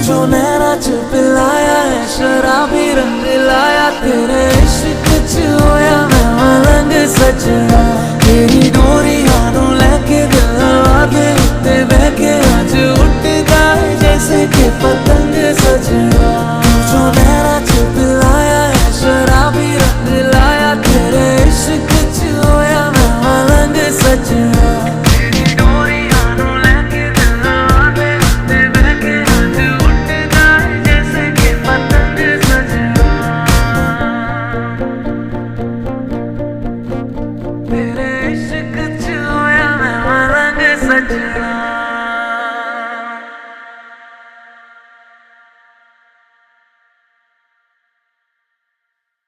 जो नैना च पिलाया है शराबी रंग लाया, तेरे इश्क च होया मैं मलंग सजना। तेरी डोरी हाथों लेके दिल वादे उत्ते बहके अज उठदा है जैसे कि पतंग सजना। जो नैना च पिलाया है शराबी रंग लाया, तेरे इश्क च होया मैं मलंग सजना। तेरे इश्क